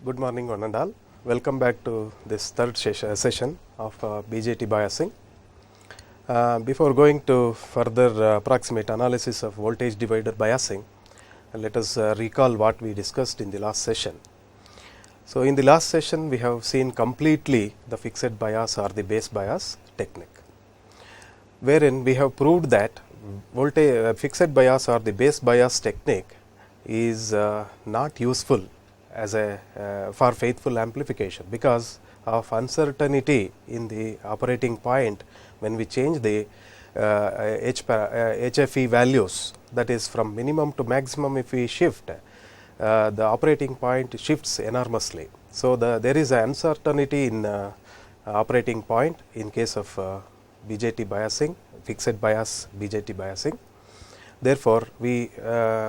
Good morning one and all. Welcome back to this third session of BJT biasing. Before going to further approximate analysis of voltage divider biasing, let us recall what we discussed in the last session. So, in the last session we have seen completely the fixed bias or the base bias technique, wherein we have proved that fixed bias or the base bias technique is not useful as a for faithful amplification because of uncertainty in the operating point when we change the HFE values, that is from minimum to maximum. If we shift, the operating point shifts enormously. So, there is an uncertainty in operating point in case of BJT biasing, fixed bias BJT biasing. Therefore, we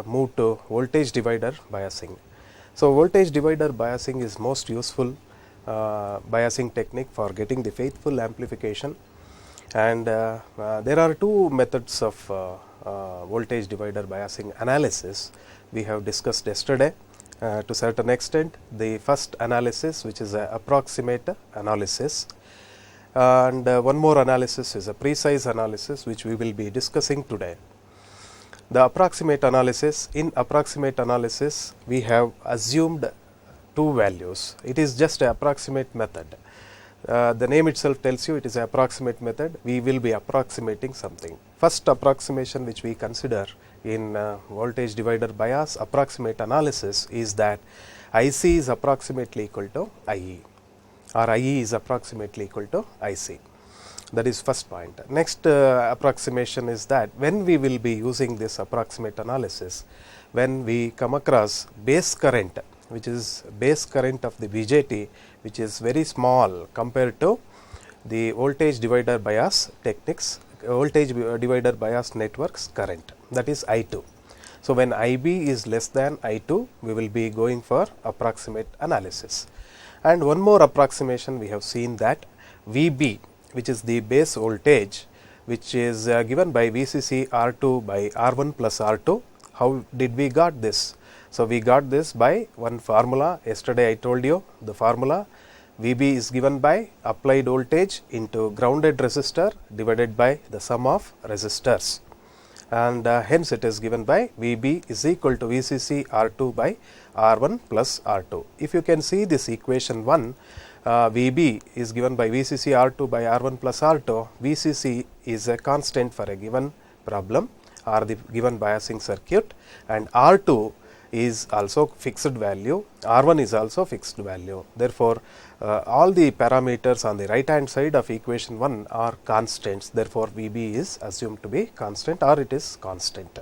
move to voltage divider biasing. So, voltage divider biasing is most useful biasing technique for getting the faithful amplification, and there are two methods of voltage divider biasing analysis we have discussed yesterday to certain extent. The first analysis, which is a approximate analysis, and one more analysis is a precise analysis, which we will be discussing today. The approximate analysis, in approximate analysis we have assumed two values. It is just an approximate method. The name itself tells you it is an approximate method. We will be approximating something. First approximation which we consider in voltage divider bias approximate analysis is that IC is approximately equal to IE, or IE is approximately equal to IC. That is first point. Next approximation is that when we will be using this approximate analysis, when we come across base current, which is base current of the BJT, which is very small compared to the voltage divider bias techniques, voltage divider bias networks current, that is I2. So, when IB is less than I2, we will be going for approximate analysis. And one more approximation we have seen that VB, which is the base voltage, which is given by VCC R2 by R1 plus R2. How did we got this? So, we got this by one formula. Yesterday I told you the formula. VB is given by applied voltage into grounded resistor divided by the sum of resistors, and hence it is given by VB is equal to VCC R2 by R1 plus R2. If you can see this equation 1, VB is given by VCC R2 by R1 plus R2. VCC is a constant for a given problem or the given biasing circuit, and R2 is also fixed value, R1 is also fixed value. Therefore, all the parameters on the right hand side of equation 1 are constants. Therefore, VB is assumed to be constant, or it is constant.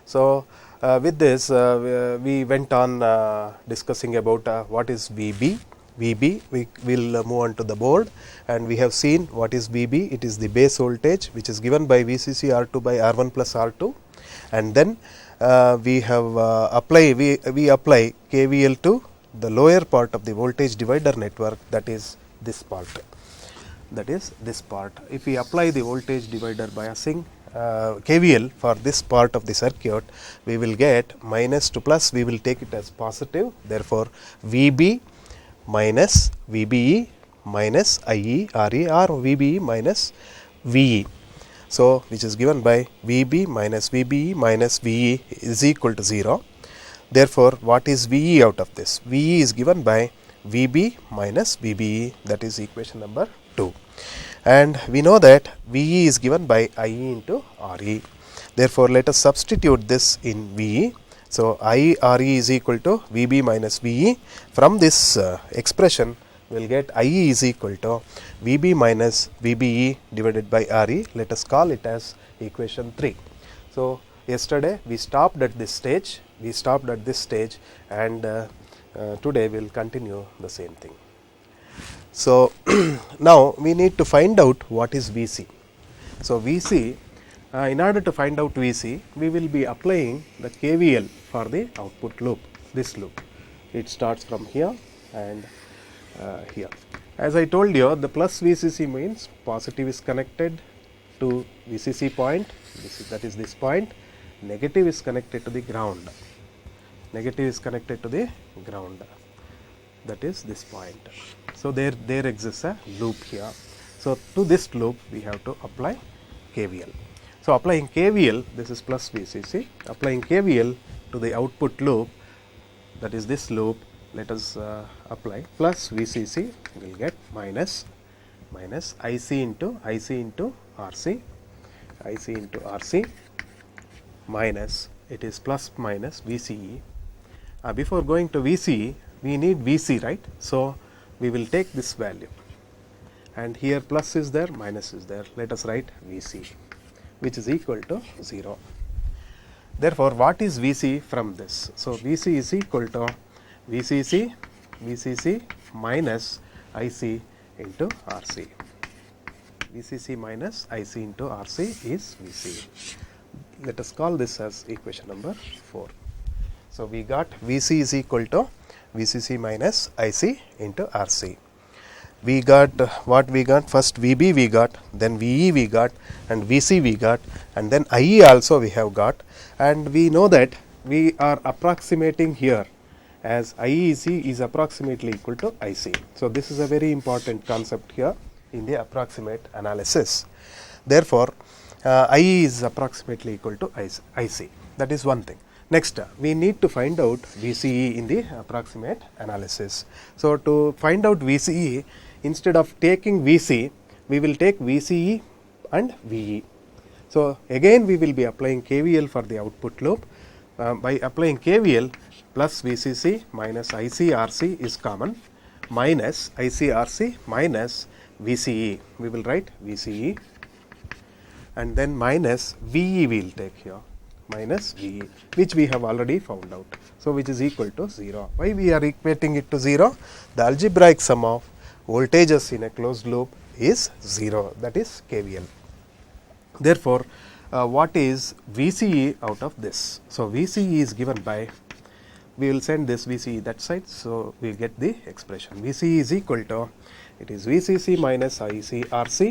So, with this we went on discussing about what is VB. We will move on to the board, and we have seen what is VB. It is the base voltage which is given by VCC R2 by R1 plus R2, and then we have we apply KVL to the lower part of the voltage divider network, that is this part. If we apply the voltage divider biasing KVL for this part of the circuit, we will get minus to plus, we will take it as positive. Therefore, VB minus VBE minus IE RE, or VBE minus VE. So, which is given by VB minus VBE minus VE is equal to 0. Therefore, what is VE out of this? VE is given by VB minus VBE, that is equation number 2. And we know that VE is given by IE into RE. Therefore, let us substitute this in VE. So, IE RE is equal to VB minus VE. From this expression, we will get IE is equal to VB minus VBE divided by RE. Let us call it as equation 3. So, yesterday we stopped at this stage, and today we will continue the same thing. So, now we need to find out what is VC. So, VC, in order to find out VC, we will be applying the KVL for the output loop, this loop. It starts from here and here. As I told you, the plus VCC means positive is connected to VCC point, that is this point, negative is connected to the ground. that is this point. So there exists a loop here. So to this loop we have to apply KVL. So applying KVL, this is plus VCC, applying KVL to the output loop, that is this loop, let us apply plus VCC, we will get minus IC into RC, IC into RC, minus, it is plus minus VCE. Before going to VCE, we need VC, right? So we will take this value, and here plus is there, minus is there. Let us write VC, which is equal to 0. Therefore, what is VC from this? So VC is equal to VCC minus IC into RC. VCC minus IC into RC is VC. Let us call this as equation number 4. So we got VC is equal to VCC minus IC into RC. We got what we got, first VB we got, then VE we got, and VC we got, and then IE also we have got, and we know that we are approximating here as IEC is approximately equal to IC. So this is a very important concept here in the approximate analysis. Therefore, IE is approximately equal to IC. That is one thing. Next, we need to find out VCE in the approximate analysis. So to find out VCE, instead of taking VC, we will take VCE and VE. So again we will be applying KVL for the output loop. By applying KVL, plus VCC minus ICRC is common, minus ICRC minus VCE. We will write VCE, and then minus VE we will take here, minus VE, which we have already found out. So which is equal to 0. Why we are equating it to 0? The algebraic sum of voltages in a closed loop is 0, that is KVL. Therefore, what is VCE out of this? So VCE is given by, we will send this VCE that side, so we get the expression. VCE is equal to, it is VCC minus ICRC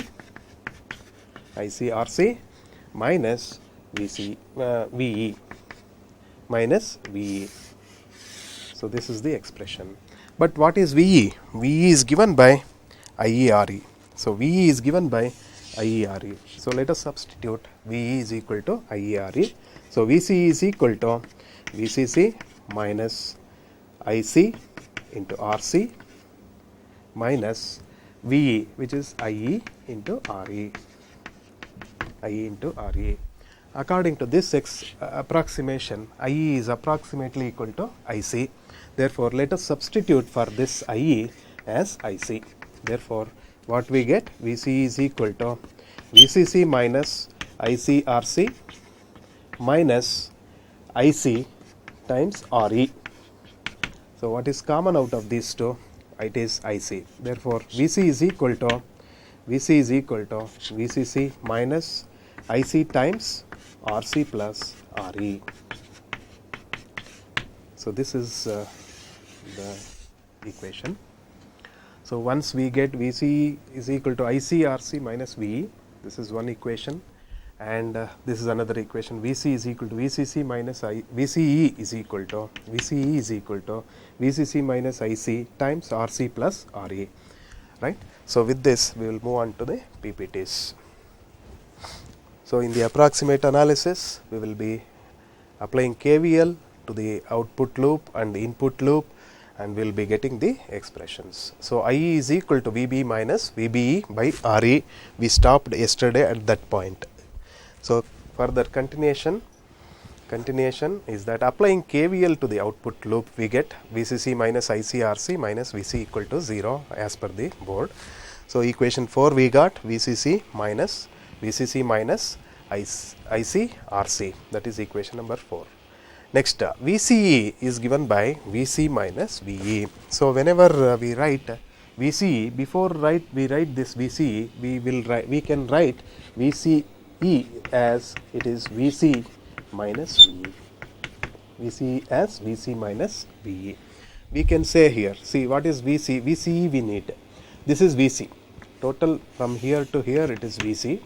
minus VE minus VE. So this is the expression. But what is VE? VE is given by IERE. So VE is given by IERE. So let us substitute VE is equal to IERE. So VCE is equal to VCC minus IC into RC minus VE, which is IE into RE. IE into RE. According to this approximation, IE is approximately equal to IC. Therefore, let us substitute for this IE as IC. Therefore, what we get? VC is equal to VCC minus ICRC minus IC times RE. So what is common out of these two? It is IC. Therefore, VC is equal to VCC minus IC times RC plus RE. So this is the equation. So once we get VC is equal to ICRC minus VE, this is one equation, and this is another equation. VC is equal to VCC minus VCE is equal to VCC minus IC times RC plus RE, right? So with this we will move on to the PPTs. So in the approximate analysis, we will be applying KVL to the output loop and the input loop, and we will be getting the expressions. So IE is equal to VB minus VBE by RE. We stopped yesterday at that point. So further continuation is that applying KVL to the output loop, we get VCC minus ICRC minus VC equal to 0 as per the board. So equation 4 we got VCC minus ICRC, that is equation number 4. Next, VCE is given by VC minus VE. So whenever we write VCE, before we write this VCE, we can write VCE as it is VC minus VE. VCE as VC minus VE. We can say here, see what is VC? VCE we need. This is VC. Total from here to here it is VC,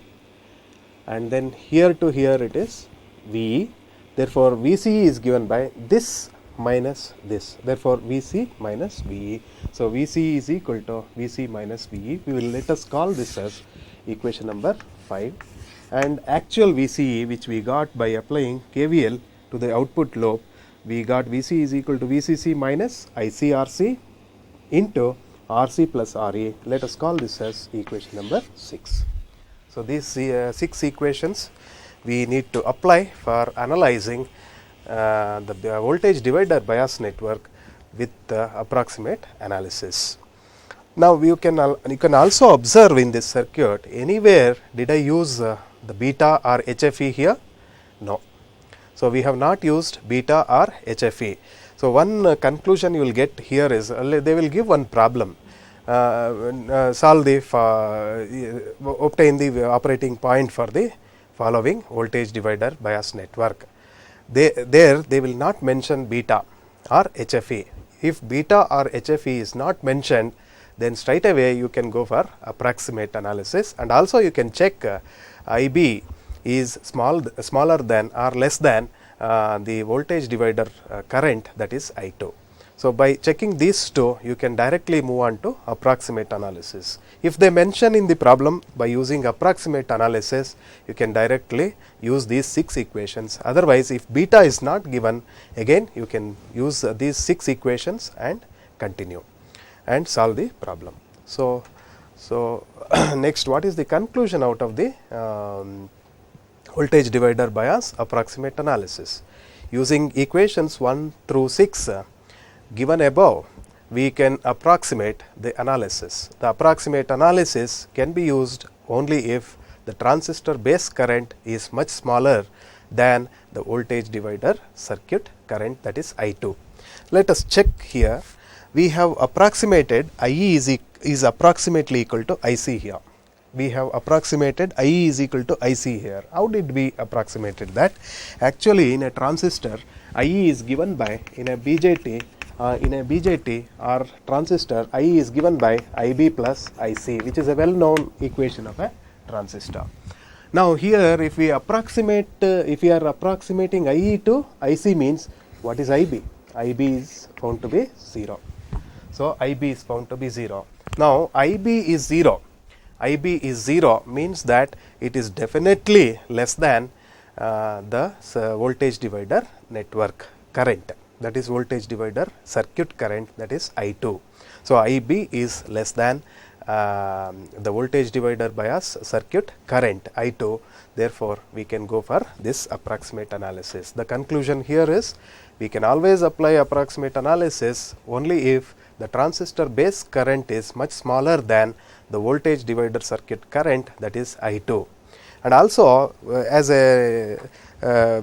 and then here to here it is VE. Therefore, VCE is given by this minus this. Therefore, VC minus VE. So, VC is equal to VC minus VE. We will let us call this as equation number 5, and actual VCE which we got by applying KVL to the output loop, we got VC is equal to VCC minus ICRC into RC plus RE. Let us call this as equation number 6. So, these 6 equations we need to apply for analyzing the voltage divider bias network with approximate analysis. Now, you can also observe in this circuit, anywhere did I use the beta or HFE here? No. So, we have not used beta or HFE. So, one conclusion you will get here is they will give one problem, solve the obtain the operating point for the following voltage divider bias network. They will not mention beta or HFE. If beta or HFE is not mentioned, then straight away you can go for approximate analysis, and also you can check IB is smaller than or less than the voltage divider current, that is I2. So, by checking these two, you can directly move on to approximate analysis. If they mention in the problem by using approximate analysis, you can directly use these 6 equations. Otherwise, if beta is not given, again you can use these 6 equations and continue and solve the problem. So, next, what is the conclusion out of the voltage divider bias approximate analysis? Using equations 1 through 6 given above, we can approximate the analysis. The approximate analysis can be used only if the transistor base current is much smaller than the voltage divider circuit current, that is I2. Let us check here. We have approximated IE is approximately equal to IC here. We have approximated IE is equal to IC here. How did we approximated that? Actually, in a transistor, IE is given by, in a BJT or transistor, IE is given by IB plus IC, which is a well known equation of a transistor. Now, here if we approximate, if we are approximating IE to IC, means what is IB? IB is found to be 0. So, IB is found to be 0. Now, IB is 0. IB is 0 means that it is definitely less than the voltage divider network current, that is voltage divider circuit current, that is I2. So, IB is less than the voltage divider bias circuit current I2. Therefore, we can go for this approximate analysis. The conclusion here is we can always apply approximate analysis only if the transistor base current is much smaller than the voltage divider circuit current, that is I2. And also, as a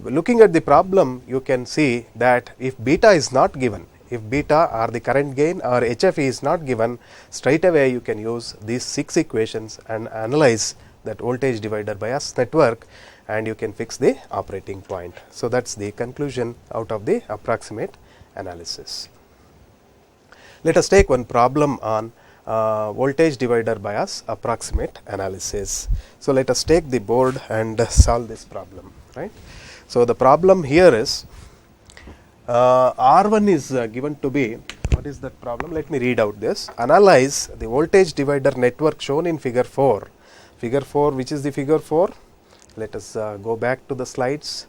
looking at the problem, you can see that if beta is not given, if beta or the current gain or HFE is not given, straight away you can use these 6 equations and analyze that voltage divider bias network, and you can fix the operating point. So, that is the conclusion out of the approximate analysis. Let us take one problem on voltage divider bias approximate analysis. So, let us take the board and solve this problem, right. So, the problem here is R1 is given to be, what is that problem? Let me read out this. Analyze the voltage divider network shown in figure 4. Figure 4, which is the figure 4? Let us go back to the slides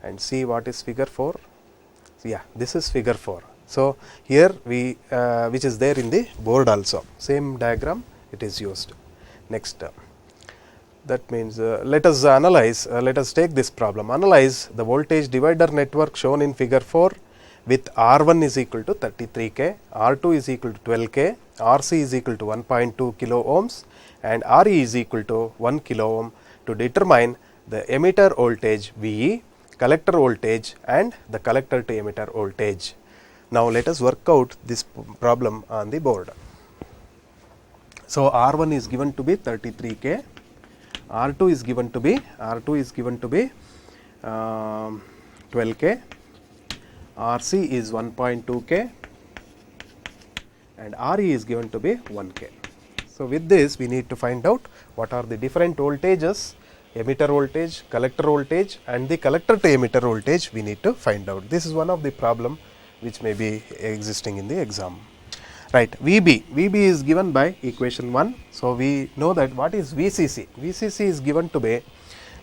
and see what is figure 4. So, yeah, this is figure 4. So, here we which is there in the board also, same diagram it is used. Next, that means let us analyze, let us take this problem. Analyze the voltage divider network shown in figure 4 with R1 is equal to 33 K, R2 is equal to 12 K, RC is equal to 1.2 kilo ohms and RE is equal to 1 kilo ohm to determine the emitter voltage VE, collector voltage and the collector to emitter voltage. Now, let us work out this problem on the board. So, R1 is given to be 33 K, R2 is given to be 12 K, RC is 1.2 K and RE is given to be 1 K. So, with this we need to find out what are the different voltages, emitter voltage, collector voltage and the collector to emitter voltage we need to find out. This is one of the problem which may be existing in the exam. Right, VB is given by equation 1. So, we know that what is VCC? VCC is given to be,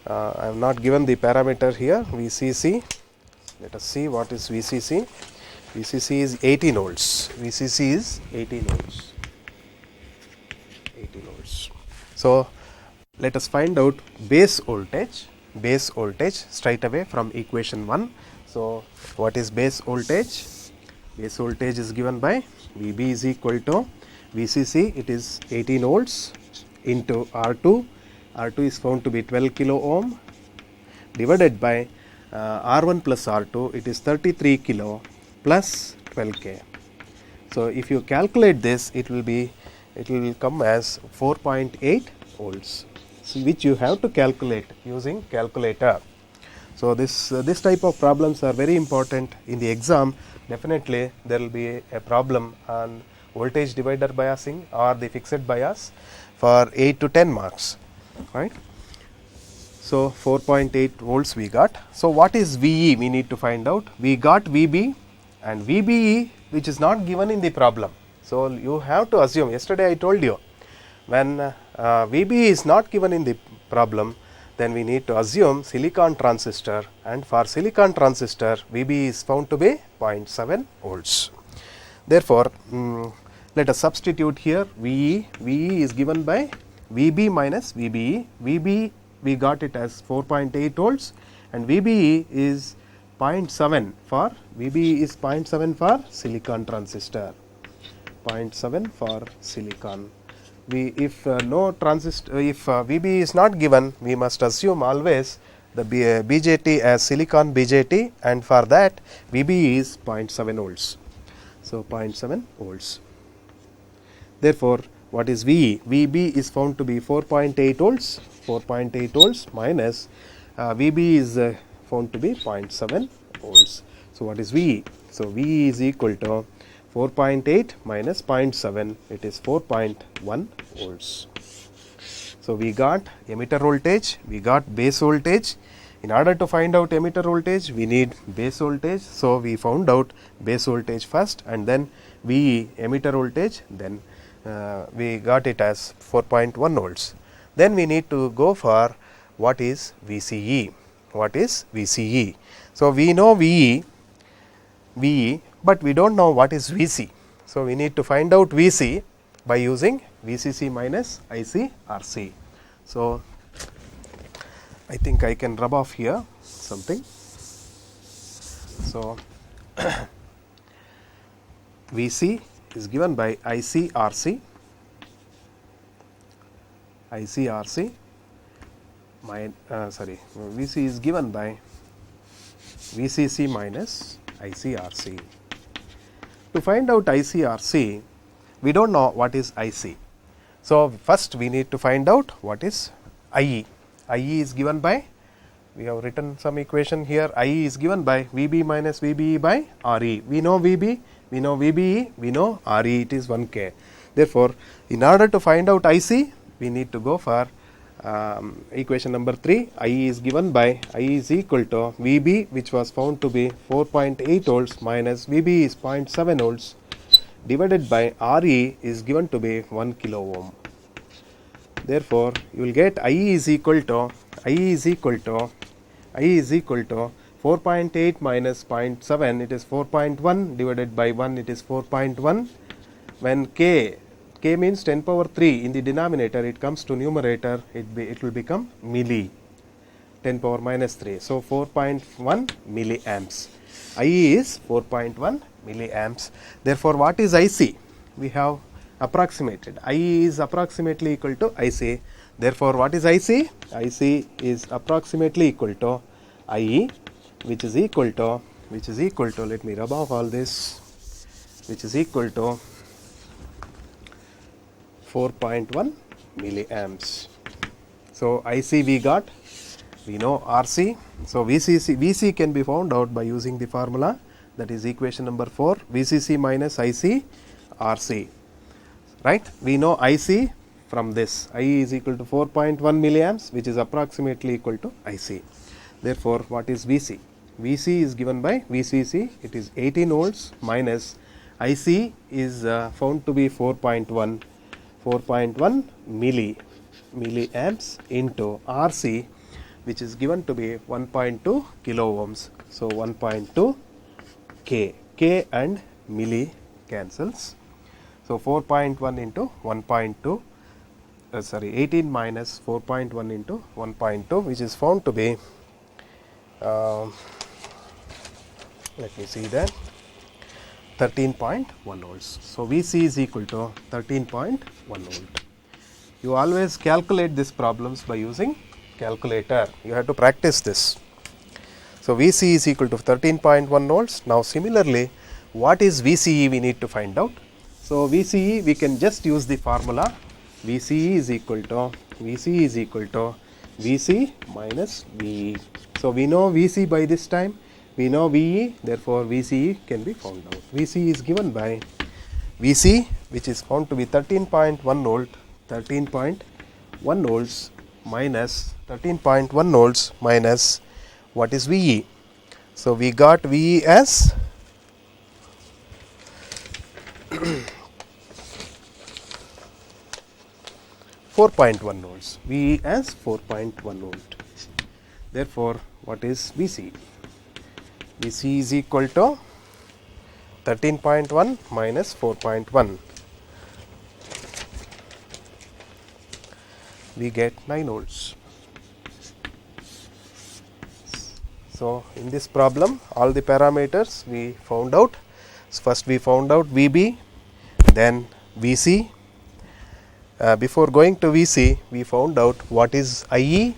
I have not given the parameter here, VCC. Let us see what is VCC. VCC is 18 volts. VCC is 18 volts. 18 volts. So, let us find out base voltage straight away from equation 1. So, what is base voltage? Base voltage is given by VB is equal to VCC, it is 18 volts into R2. R2 is found to be 12 kilo ohm divided by R1 plus R2, it is 33 kilo plus 12K. So, if you calculate this, it will come as 4.8 volts, so which you have to calculate using calculator. So, this type of problems are very important in the exam. Definitely there will be a problem on voltage divider biasing or the fixed bias for 8 to 10 marks, right. So, 4.8 volts we got. So, what is VE? We need to find out. We got VB and VBE, which is not given in the problem. So, you have to assume, yesterday I told you, when VB is not given in the problem, then we need to assume silicon transistor, and for silicon transistor VB is found to be 0.7 volts. Therefore, let us substitute here VE. VE is given by VB minus VBE. VB we got it as 4.8 volts and VBE is 0.7 for VBE is 0.7 for silicon transistor, 0.7 for silicon. If no transistor, if VB is not given, we must assume always the BJT as silicon BJT, and for that VB is 0.7 volts. So, 0.7 volts. Therefore, what is VE? VB is found to be 4.8 volts. 4.8 volts minus VB is found to be 0.7 volts. So, what is VE? So, VE is equal to 4.8 minus 0.7, it is 4.1 volts. So, we got emitter voltage, we got base voltage. In order to find out emitter voltage, we need base voltage. So, we found out base voltage first and then VE emitter voltage, then we got it as 4.1 volts. Then we need to go for what is VCE. What is VCE? So, we know VE, but we do not know what is VC. So, we need to find out VC by using VCC minus ICRC. So, I think I can rub off here something. So, VC is given by ICRC. VC is given by VCC minus ICRC. To find out ICRC, we do not know what is IC. So, first we need to find out what is IE. IE is given by, we have written some equation here, IE is given by VB minus VBE by RE. We know VB, we know VBE, we know RE, it is 1K. Therefore, in order to find out IC, we need to go for equation number 3. IE is given by, IE is equal to VB, which was found to be 4.8 volts minus VB is 0.7 volts divided by RE is given to be 1 kilo ohm. Therefore, you will get IE is equal to 4.8 minus 0.7, it is 4.1 divided by 1, it is 4.1. When K means 10 power 3 in the denominator, it comes to numerator, it will become milli, 10 power minus 3. So, 4.1 milliamps. IE is 4.1 milliamps. Therefore, what is IC? We have approximated. IE is approximately equal to IC. Therefore, what is IC? IC is approximately equal to IE, which is equal to, let me rub off all this, which is equal to 4.1 milliamps. So, IC we got, we know RC. So, VC can be found out by using the formula, that is equation number 4, VCC minus IC RC, right. We know IC from this, IE is equal to 4.1 milliamps, which is approximately equal to IC. Therefore, what is VC? Vc is given by VCC, it is 18 volts minus IC is found to be 4.1 milliamps into RC, which is given to be 1.2 kilo ohms. So 1.2 K, K and milli cancels. So 4.1 into 1.2, 18 minus 4.1 into 1.2, which is found to be, let me see that, 13.1 volts. So Vc is equal to 13.1 volt. You always calculate these problems by using calculator. You have to practice this. So Vc is equal to 13.1 volts. Now similarly, what is Vce we need to find out. So Vce we can just use the formula Vce is equal to Vc minus Ve. So we know Vc by this time, we know Ve, therefore Vce can be found out. Vc is given by Vc, which is found to be 13.1 volt, 13.1 volts minus 13.1 volts minus what is Ve. So we got Ve as 4.1 volts, Ve as 4.1 volt. Therefore, what is Vc? Vc is equal to 13.1 minus 4.1. We get 9 volts. So in this problem, all the parameters we found out. First we found out Vb, then Vc. Before going to Vc, we found out what is IE,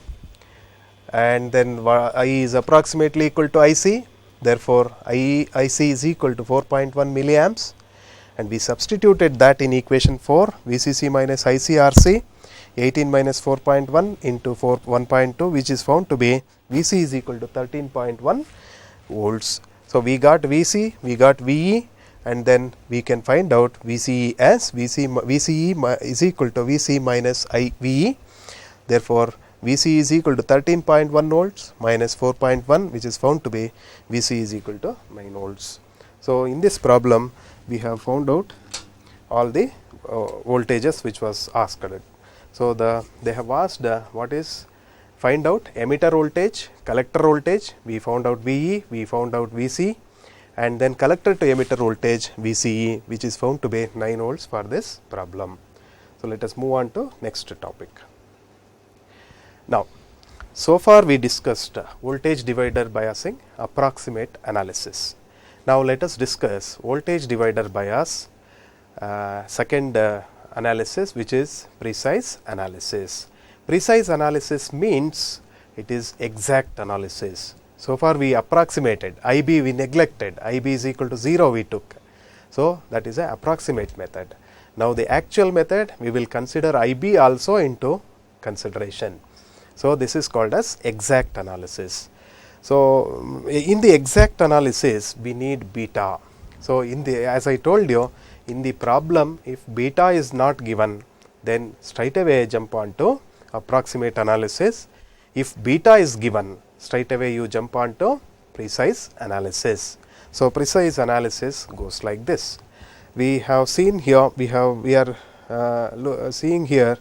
and then IE is approximately equal to IC. Therefore, IC is equal to 4.1 milliamps, and we substituted that in equation 4, VCC minus ICRC, 18 minus 4.1 into 1.2, which is found to be Vc is equal to 13.1 volts. So we got Vc, we got Ve, and then we can find out Vce as Vce is equal to Vc minus Ve. Therefore, Vc is equal to 13.1 volts minus 4.1, which is found to be Vc is equal to 9 volts. So in this problem, we have found out all the voltages which was asked. So they have asked what is, find out emitter voltage, collector voltage. We found out Ve, we found out Vc, and then collector to emitter voltage Vce, which is found to be 9 volts for this problem. So let us move on to next topic. Now, so far we discussed voltage divider biasing, approximate analysis. Now let us discuss voltage divider bias, second analysis, which is precise analysis. Precise analysis means it is exact analysis. So far we approximated, IB we neglected, IB is equal to 0 we took. So that is an approximate method. Now the actual method, we will consider IB also into consideration. So this is called as exact analysis. So in the exact analysis, we need beta. So in the, as I told you, in the problem, if beta is not given, then straight away jump on to approximate analysis. If beta is given, straight away you jump on to precise analysis. So precise analysis goes like this. We have seen here, we are seeing here,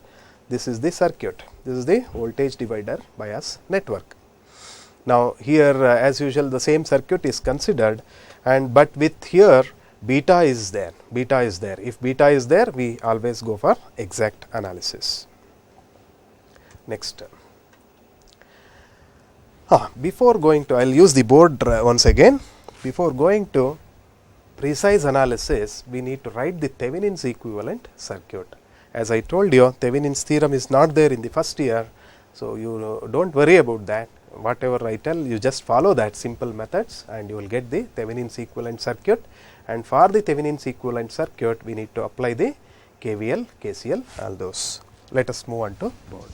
this is the circuit. This is the voltage divider bias network. Now here as usual the same circuit is considered, and but with here beta is there, beta is there. If beta is there, we always go for exact analysis. Next. Before going to, I will use the board once again. Before going to precise analysis, we need to write the Thevenin's equivalent circuit. As I told you, Thevenin's theorem is not there in the first year, so you don't worry about that. Whatever I tell, you just follow that simple methods and you will get the Thevenin's equivalent circuit. And for the Thevenin's equivalent circuit, we need to apply the KVL, KCL, all those. Let us move on to board.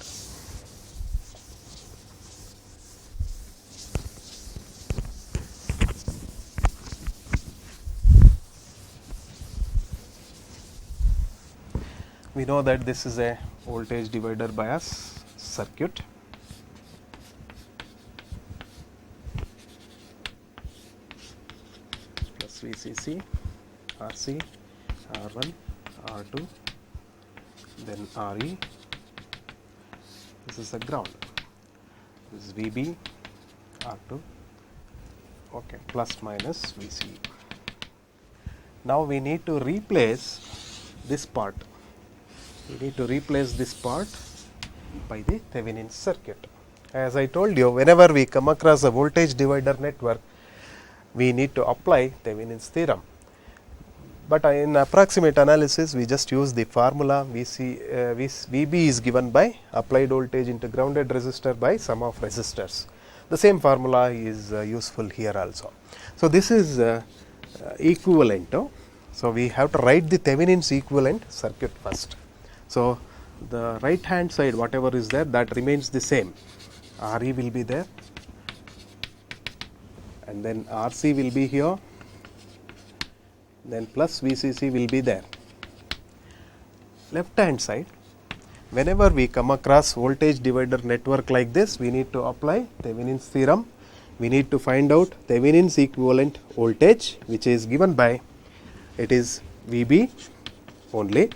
We know that this is a voltage divider bias circuit. VCC, RC, R1, R2, then RE. This is the ground. This is VB, R2, okay, plus minus VCE. Now we need to replace this part. We need to replace this part by the Thevenin's circuit. As I told you, whenever we come across a voltage divider network, we need to apply Thevenin's theorem. But in approximate analysis, we just use the formula VB is given by applied voltage into grounded resistor by sum of resistors. The same formula is useful here also. So this is equivalent. So we have to write the Thevenin's equivalent circuit first. So the right hand side, whatever is there, that remains the same. RE will be there, and then RC will be here, then plus VCC will be there. Left hand side, whenever we come across voltage divider network like this, we need to apply Thevenin's theorem. We need to find out Thevenin's equivalent voltage, which is given by, it is VB only,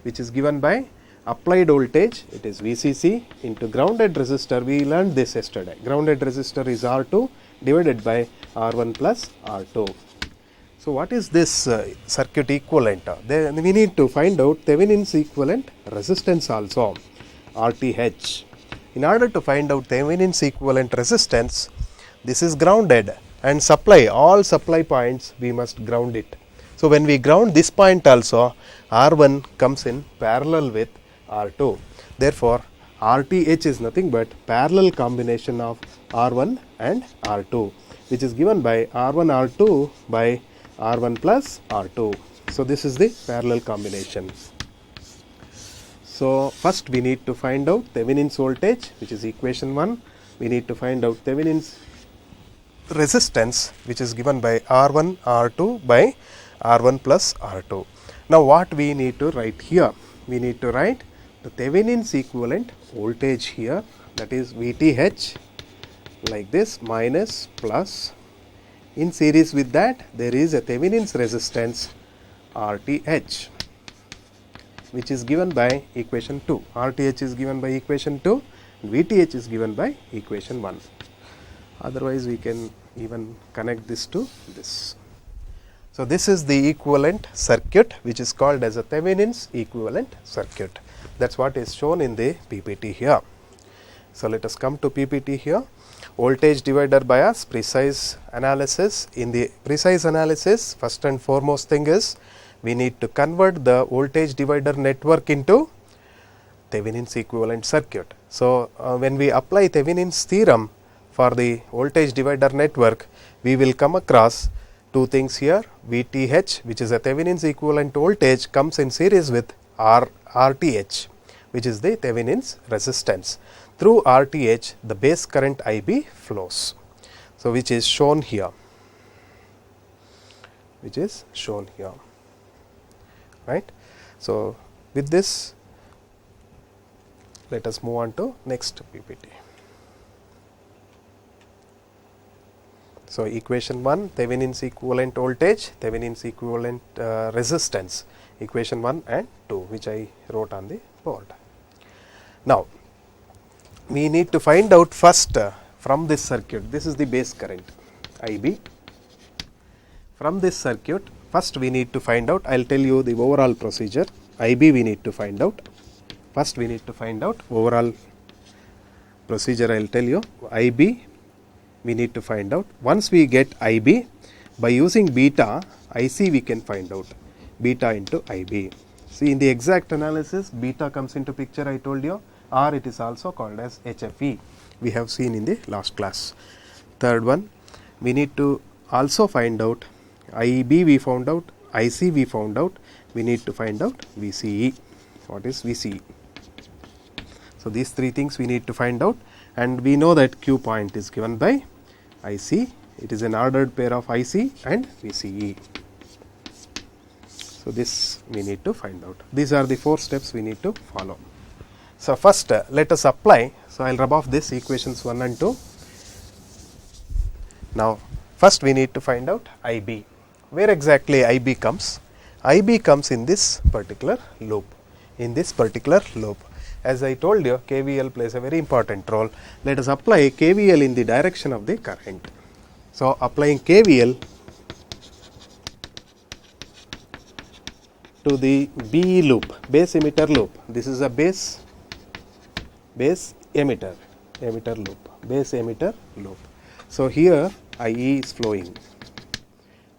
which is given by applied voltage, it is VCC into grounded resistor. We learned this yesterday. Grounded resistor is R2 divided by R1 plus R2. So what is this circuit equivalent? Then we need to find out Thevenin's equivalent resistance also, RTH. In order to find out Thevenin's equivalent resistance, this is grounded, and supply, all supply points we must ground it. So when we ground this point also, R1 comes in parallel with R2. Therefore, RTH is nothing but parallel combination of R1 and R2, which is given by R1 R2 by R1 plus R2. So this is the parallel combination. So first we need to find out Thevenin's voltage, which is equation 1. We need to find out Thevenin's resistance, which is given by R1 R2 by R1 plus R2. Now what we need to write here? We need to write the Thevenin's equivalent voltage here, that is VTH, like this, minus plus. In series with that, there is a Thevenin's resistance RTH, which is given by equation 2. RTH is given by equation 2, VTH is given by equation 1. Otherwise, we can even connect this to this. So this is the equivalent circuit, which is called as a Thevenin's equivalent circuit. That's what is shown in the PPT here. So let us come to PPT here. Voltage divider bias, precise analysis. In the precise analysis, first and foremost thing is we need to convert the voltage divider network into Thevenin's equivalent circuit. So when we apply Thevenin's theorem for the voltage divider network, we will come across two things here. VTH, which is a Thevenin's equivalent voltage, comes in series with RTH, which is the Thevenin's resistance. Through RTH, the base current IB flows. So which is shown here. Which is shown here. Right. So with this, let us move on to next PPT. So equation 1, Thevenin's equivalent voltage, Thevenin's equivalent resistance, equation 1 and 2, which I wrote on the board. Now we need to find out first from this circuit, this is the base current IB. From this circuit, first we need to find out, I will tell you the overall procedure. IB we need to find out. First we need to find out overall procedure, I will tell you. IB we need to find out. Once we get IB, by using beta, IC we can find out. Beta into IB. See, in the exact analysis, beta comes into picture, I told you, or it is also called as HFE. We have seen in the last class. Third one, we need to also find out IB we found out, IC we found out, we need to find out VCE. What is VCE? So these three things we need to find out, and we know that Q point is given by IC. It is an ordered pair of IC and VCE. So this we need to find out. These are the 4 steps we need to follow. So first let us apply. So I will rub off this equations 1 and 2. Now first we need to find out IB. where exactly IB comes? IB comes in this particular loop, As I told you, KVL plays a very important role. Let us apply KVL in the direction of the current. So, applying KVL to the BE loop, base emitter loop. This is a base emitter loop. So, here IE is flowing,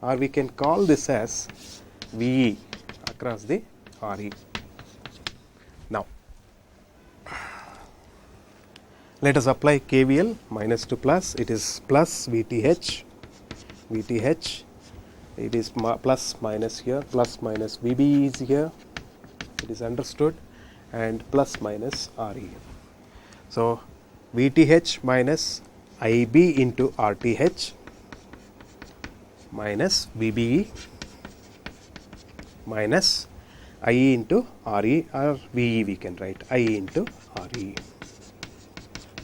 or we can call this as VE across the RE. Now, let us apply KVL minus to plus. It is plus VTH, it is plus minus here, plus minus VB is here, it is understood, and plus minus RE. So, VTH minus IB into RTH minus VBE minus IE into RE, or VE we can write IE into RE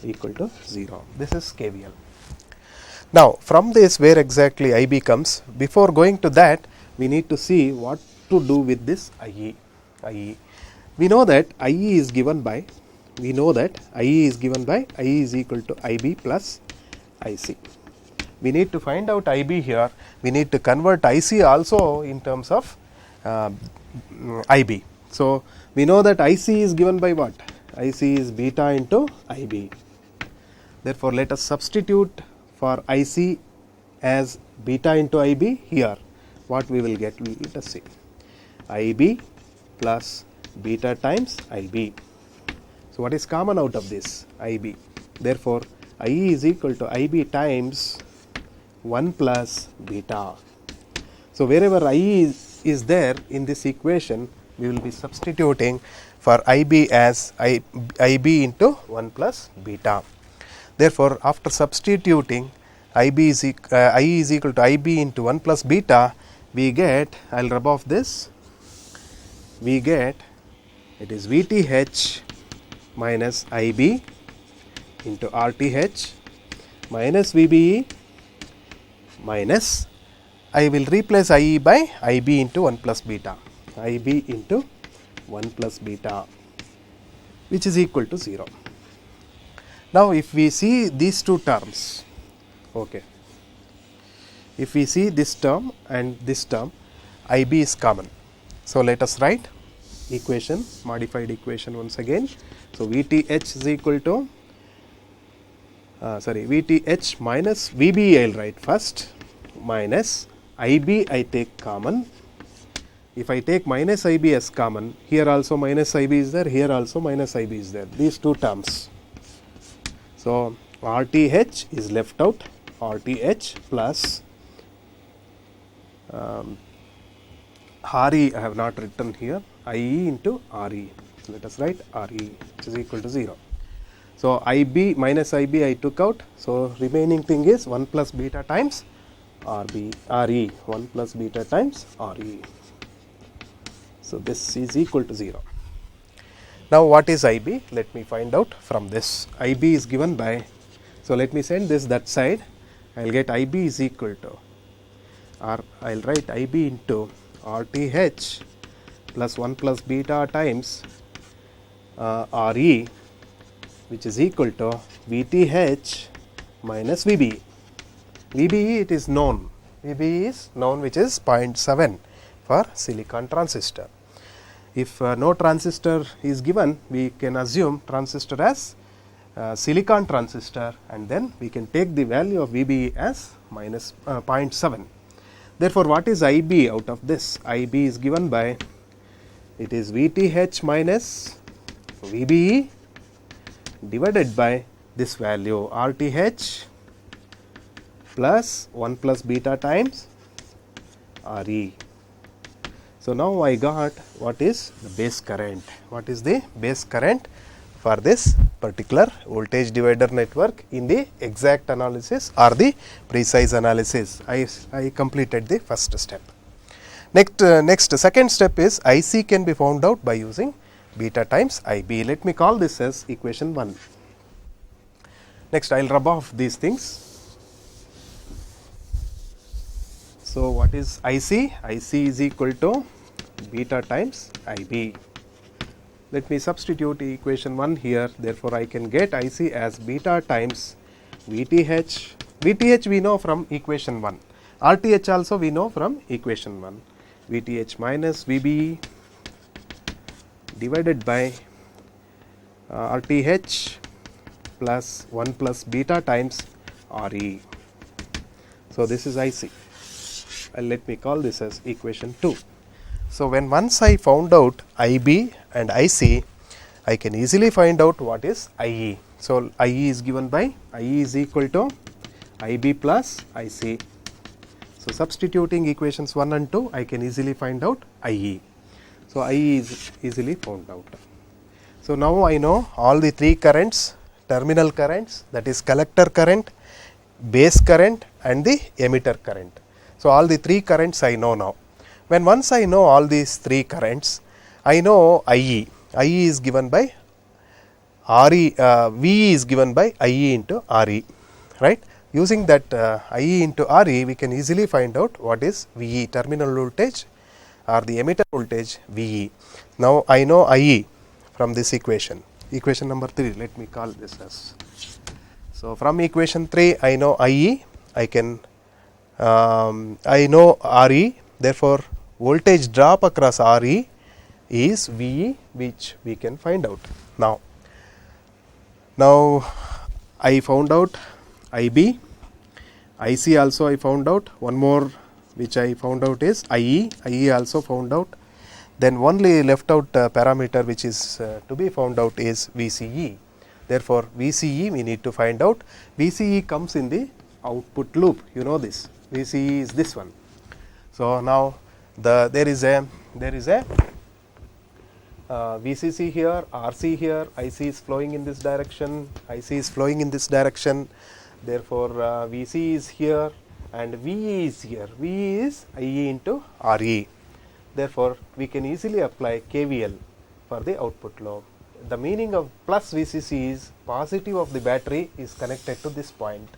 equal to 0. This is KVL. Now, from this, where exactly IB comes, before going to that, we need to see what to do with this IE. We know that IE is given by, IE is equal to IB plus IC. We need to find out IB here. We need to convert IC also in terms of IB. So, we know that IC is given by what? IC is beta into IB. Therefore, let us substitute for IC as beta into IB here. What we will get? Let us see. IB plus beta times IB. So, what is common out of this? IB. Therefore, IE is equal to IB times 1 plus beta. So, wherever IE is there in this equation, we will be substituting for IB as IB into 1 plus beta. Therefore, after substituting IE is equal to IB into 1 plus beta, we get, I will rub off this, we get it is VTH minus IB into RTH minus VBE minus, I will replace IE by IB into 1 plus beta, IB into 1 plus beta, which is equal to 0. Now, if we see these two terms, okay, if we see this term and this term, IB is common. So, let us write equation, modified equation once again. So, VTH is equal to VTH minus VB I will write first, minus IB I take common. If I take minus IB as common, here also minus IB is there, here also minus IB is there, these two terms. So, RTH is left out, RTH plus RE I have not written here, IE into RE. Let us write RE, which is equal to 0. So, IB minus IB I took out. So, remaining thing is 1 plus beta times RE, 1 plus beta times RE. So, this is equal to 0. Now, what is IB? Let me find out from this. IB is given by, so let me send this that side. I will get IB is equal to, or I will write IB into RTH plus 1 plus beta times RE, which is equal to VTH minus VBE. VBE it is known, VBE is known, which is 0.7 for silicon transistor. If no transistor is given, we can assume transistor as silicon transistor, and then we can take the value of VBE as minus 0.7. Therefore, what is IB out of this? IB is given by, it is VTH minus VBE divided by this value RTH plus 1 plus beta times RE. So, now I got what is the base current. What is the base current for this particular voltage divider network in the exact analysis or the precise analysis. I completed the first step. Next second step is IC can be found out by using beta times IB. Let me call this as equation 1. Next, I will rub off these things. So, what is IC? IC is equal to beta times IB. Let me substitute equation 1 here. Therefore, I can get IC as beta times VTH. VTH we know from equation 1. RTH also we know from equation 1. VTH minus VB divided by RTH plus 1 plus beta times RE. So, this is IC. Let me call this as equation 2. So, once I found out IB and IC, I can easily find out what is IE. So, IE is given by IE is equal to IB plus IC. So, substituting equations 1 and 2, I can easily find out IE. So, IE is easily found out. So, now I know all the 3 currents, terminal currents, that is collector current, base current and the emitter current. So, all the 3 currents I know now. Once I know all these 3 currents, I know IE. IE is given by RE, VE is given by IE into RE, right. Using that IE into RE, we can easily find out what is VE, terminal voltage or the emitter voltage VE. Now, I know IE from this equation, equation number 3, let me call this as. So, from equation 3, I know IE, I can, I know RE, therefore, voltage drop across RE is VE, which we can find out. Now, I found out IB, IC also I found out, one more which I found out is IE, IE also found out. Then only left out parameter which is to be found out is VCE. Therefore, VCE we need to find out. VCE comes in the output loop, you know this, VCE is this one. So, now there is a VCC here, RC here, IC is flowing in this direction, IC is flowing in this direction. Therefore, VC is here and VE is here, VE is IE into RE. Therefore, we can easily apply KVL for the output load. The meaning of plus VCC is positive of the battery is connected to this point,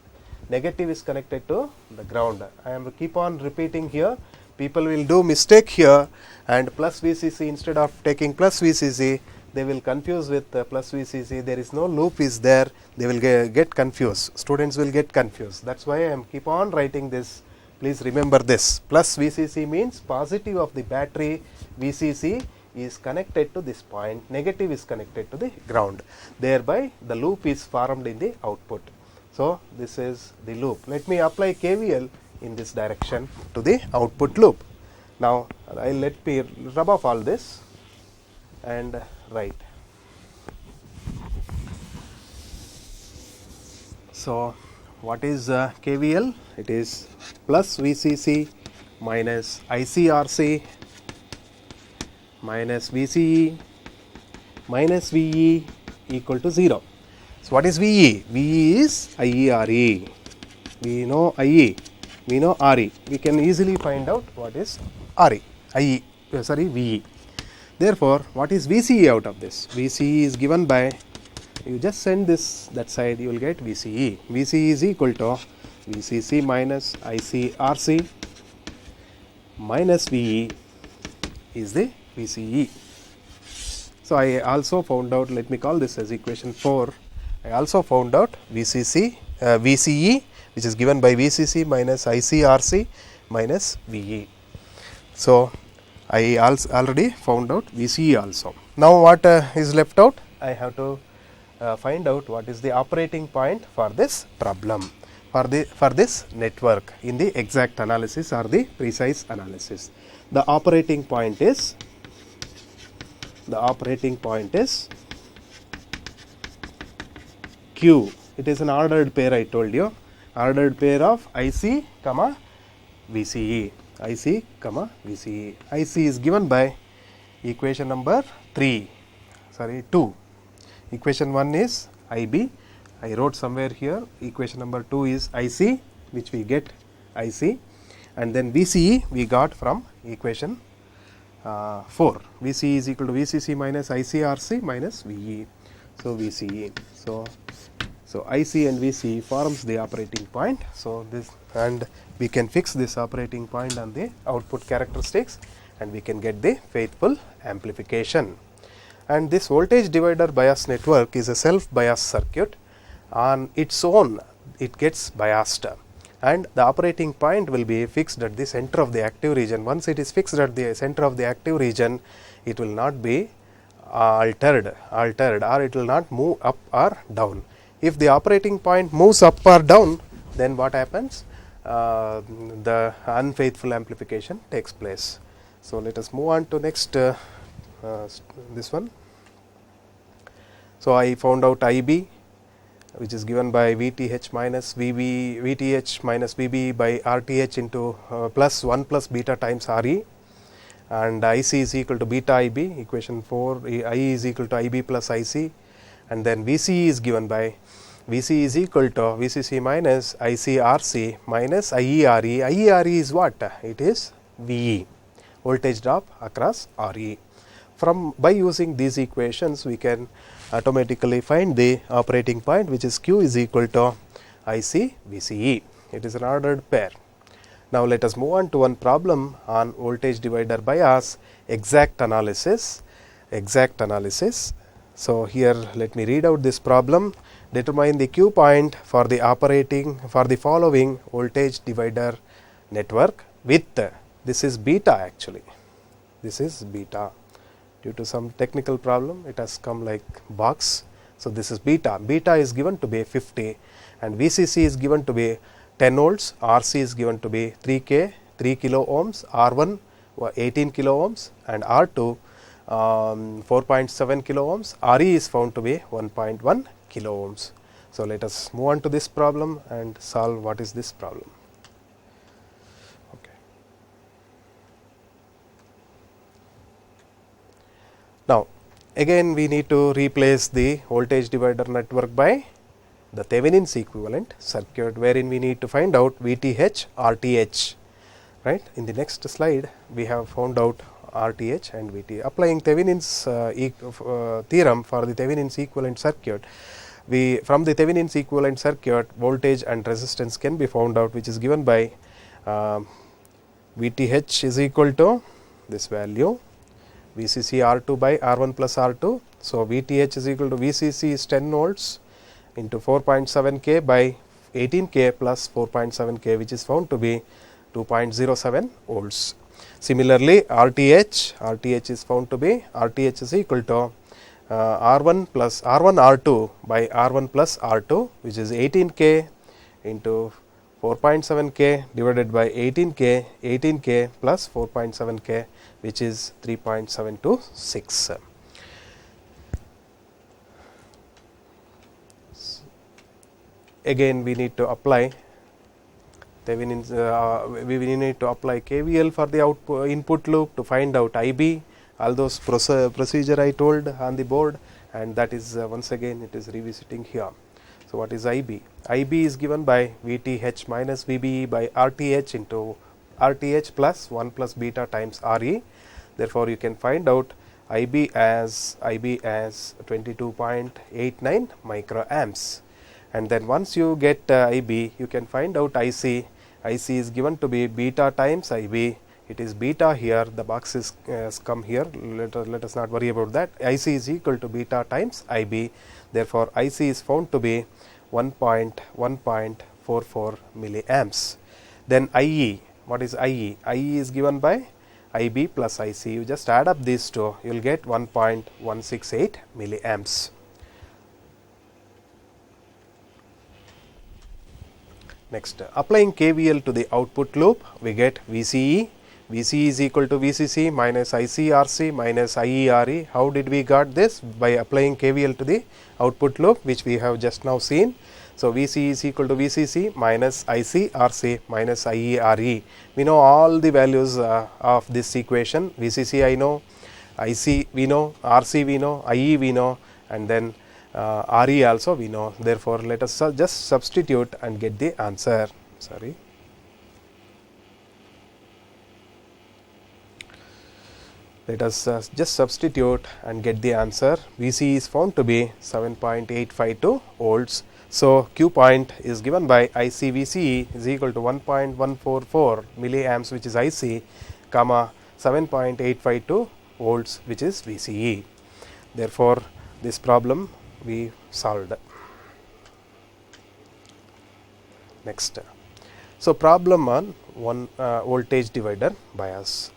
negative is connected to the ground. I am keep on repeating here, people will do mistake here and plus VCC instead of taking plus VCC, they will confuse with plus VCC, there is no loop is there, they will get confused, students will get confused. That is why I am keep on writing this, please remember this, plus VCC means positive of the battery VCC is connected to this point, negative is connected to the ground, thereby the loop is formed in the output. So, this is the loop. Let me apply KVL in this direction to the output loop. Now, I will let me rub off all this and write. So, what is KVL? It is plus VCC minus ICRC minus VCE minus VE equal to 0. So, what is VE? VE is IERE. We know IE, we know RE. We can easily find out what is RE, IE, VE. Therefore, what is VCE out of this? VCE is given by, you just send this that side, you will get VCE. VCE is equal to VCC minus ICRC minus VE is the VCE. So, I also found out, let me call this as equation 4. I also found out VCE which is given by VCC minus ICRC minus VE. So, I already found out VCE also. Now, what is left out? I have to find out what is the operating point for this problem, for this network in the exact analysis or the precise analysis. The operating point is Q. It is an ordered pair, I told you, ordered pair of IC comma VCE, IC comma VCE. IC is given by equation number 2. Equation 1 is IB, I wrote somewhere here. Equation number 2 is IC, which we get IC, and then VCE we got from equation 4. VCE is equal to VCC minus ICRC minus VE. So, VCE. So IC and VCE forms the operating point. So, this and we can fix this operating point on the output characteristics, and we can get the faithful amplification. And this voltage divider bias network is a self bias circuit. On its own it gets biased, and the operating point will be fixed at the center of the active region. Once it is fixed at the center of the active region, it will not be altered, or it will not move up or down. If the operating point moves up or down, then what happens? The unfaithful amplification takes place. So let us move on to next this one. So I found out IB, which is given by VTH minus VB by RTH into plus 1 plus beta times RE, and IC is equal to beta IB, equation 4, IE is equal to IB plus IC, and then VC is given by VC is equal to VCC minus ICRC minus IERE. IERE is what? It is VE, voltage drop across RE. By using these equations, we can automatically find the operating point, which is Q is equal to IC VCE. It is an ordered pair. Now let us move on to one problem on voltage divider bias, exact analysis. So here let me read out this problem. Determine the Q point for the following voltage divider network with, this is beta actually, this is beta. Due to some technical problem, it has come like box. So this is beta. Beta is given to be 50, and VCC is given to be 10 volts, RC is given to be 3 kilo ohms, R1 18 kilo ohms, and R2 4.7 kilo ohms. RE is found to be 1.1 kilo ohms. So let us move on to this problem and solve what is this problem. Now again we need to replace the voltage divider network by the Thevenin's equivalent circuit, wherein we need to find out VTH, RTH, right. In the next slide we have found out RTH and VT. Applying Thevenin's theorem for the Thevenin's equivalent circuit, from the Thevenin's equivalent circuit, voltage and resistance can be found out, which is given by VTH is equal to this value, VCC R2 by R1 plus R2. So VTH is equal to VCC is 10 volts into 4.7 K by 18 K plus 4.7 K, which is found to be 2.07 volts. Similarly, RTH is found to be, RTH is equal to R1 R2 by R1 plus R2, which is 18 K into 4.7 K divided by 18 K plus 4.7 K, which is 3.726. Again we need to apply Thevenin's, we need to apply KVL for the input loop to find out IB, all those procedure I told on the board, and that is once again it is revisiting here. So what is IB? IB is given by VTH minus VBE by RTH into RTH plus 1 plus beta times RE. Therefore you can find out IB as 22.89 microamps. And then once you get IB, you can find out IC. IC is given to be beta times IB. It is beta here, the box is come here, let us not worry about that. IC is equal to beta times IB. Therefore IC is found to be 1.44 milliamps. Then IE, what is IE? IE is given by IB plus IC. You just add up these two, you will get 1.168 milliamps. Next, applying KVL to the output loop, we get VCE. VCE is equal to VCC minus ICRC minus IERE. How did we got this? By applying KVL to the output loop, which we have just now seen. So VCE is equal to VCC minus ICRC minus IERE. We know all the values of this equation. VCC I know, IC we know, RC we know, IE we know, and then RE also we know. Therefore let us just substitute and get the answer. Let us just substitute and get the answer. VC is found to be 7.852 volts. So, Q point is given by IC VCE is equal to 1.144 milliamps, which is IC, comma 7.852 volts, which is VCE. Therefore, this problem we solved. Next. So, problem on one voltage divider bias.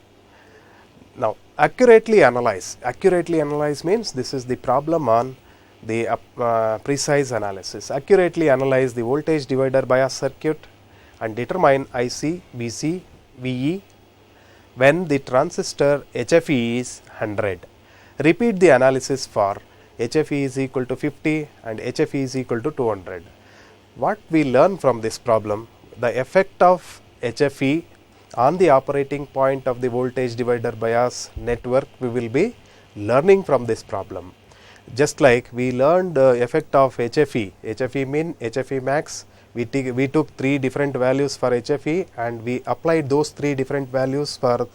Now, accurately analyze. Accurately analyze means this is the problem on the precise analysis. Accurately analyze the voltage divider bias circuit and determine IC, VC, VE when the transistor HFE is 100. Repeat the analysis for HFE is equal to 50 and HFE is equal to 200. What we learn from this problem, the effect of HFE on the operating point of the voltage divider bias network, we will be learning from this problem. Just like we learned the effect of HFE, HFE min, HFE max, we took 3 different values for HFE and we applied those 3 different values for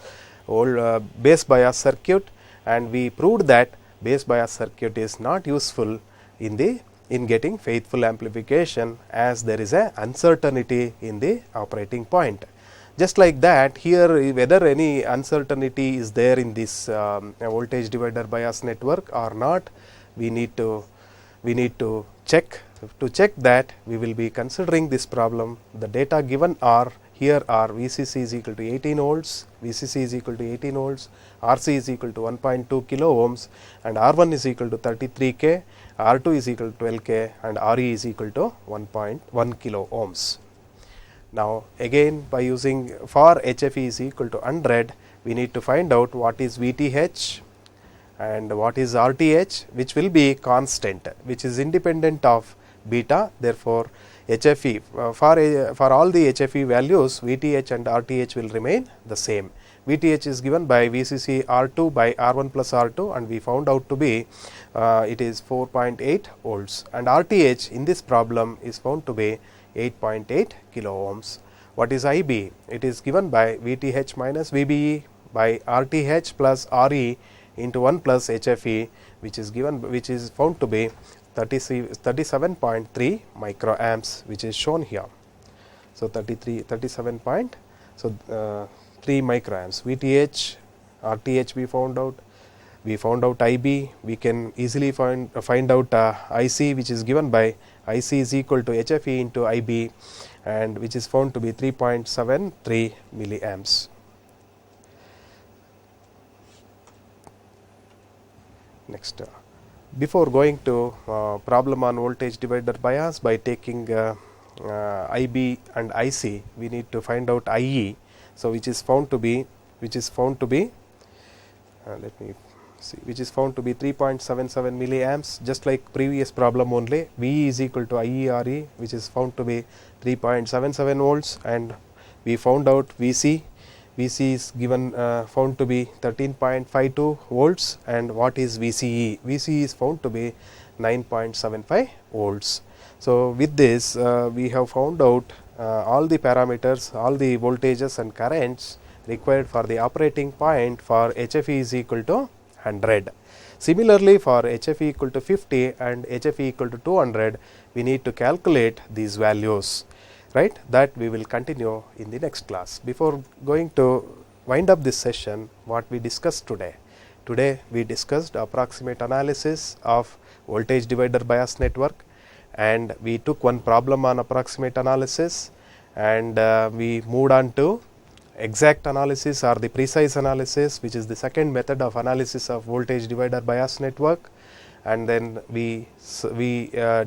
base bias circuit, and we proved that base bias circuit is not useful in getting faithful amplification, as there is a uncertainty in the operating point. Just like that, here whether any uncertainty is there in this voltage divider bias network or not, we need to check. To check that, we will be considering this problem. The data given are here are VCC is equal to 18 volts, VCC is equal to 18 volts, RC is equal to 1.2 kilo ohms, and R1 is equal to 33 K, R2 is equal to 12 K, and RE is equal to 1.1 kilo ohms. Now, again by using for HFE is equal to 100, we need to find out what is VTH and what is RTH, which will be constant, which is independent of beta. Therefore, HFE for all the HFE values, VTH and RTH will remain the same. VTH is given by VCC R2 by R1 plus R2, and we found out to be it is 4.8 volts, and RTH in this problem is found to be 8.8 kilo ohms. What is IB? It is given by VTH minus VBE by RTH plus RE into 1 plus HFE, which is found to be 37.3 microamps, which is shown here. So 37 point, so 3 microamps. VTH, RTH we found out IB. We can easily find out IC, which is given by IC is equal to HFE into IB, and which is found to be 3.73 milliamps. Next, before going to problem on voltage divider bias, by taking IB and IC, we need to find out IE. So, which is found to be let me see, which is found to be 3.77 milliamps, just like previous problem only. V is equal to IERE, which is found to be 3.77 volts, and we found out VC. VC is given found to be 13.52 volts, and what is VCE? VCE is found to be 9.75 volts. So, with this we have found out all the parameters, all the voltages and currents required for the operating point for HFE is equal to 100. Similarly, for HFE equal to 50 and HFE equal to 200, we need to calculate these values, right? That we will continue in the next class. Before going to wind up this session, what we discussed today? Today we discussed approximate analysis of voltage divider bias network, and we took one problem on approximate analysis, and we moved on to exact analysis or the precise analysis, which is the second method of analysis of voltage divider bias network, and then we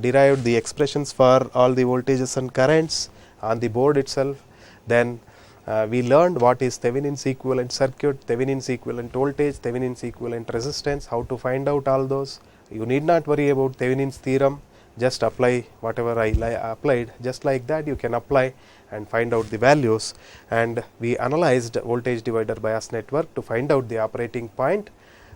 derived the expressions for all the voltages and currents on the board itself. Then we learned what is Thevenin's equivalent circuit, Thevenin's equivalent voltage, Thevenin's equivalent resistance, how to find out all those. You need not worry about Thevenin's theorem, just apply whatever I applied, just like that you can apply and find out the values. And we analyzed voltage divider bias network to find out the operating point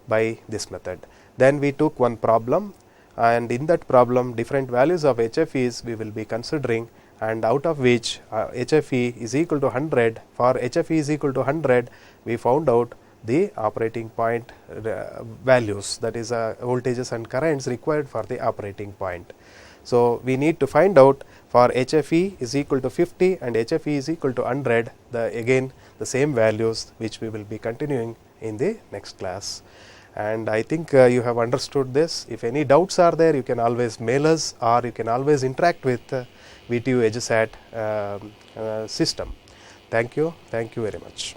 by this method. Then we took one problem, and in that problem different values of HFEs we will be considering, and out of which HFE is equal to 100. For HFE is equal to 100, we found out the operating point values, that is voltages and currents required for the operating point. So, we need to find out for HFE is equal to 50 and HFE is equal to 100, again the same values which we will be continuing in the next class. And I think you have understood this. If any doubts are there, you can always mail us, or you can always interact with VTU EduSat system. Thank you very much.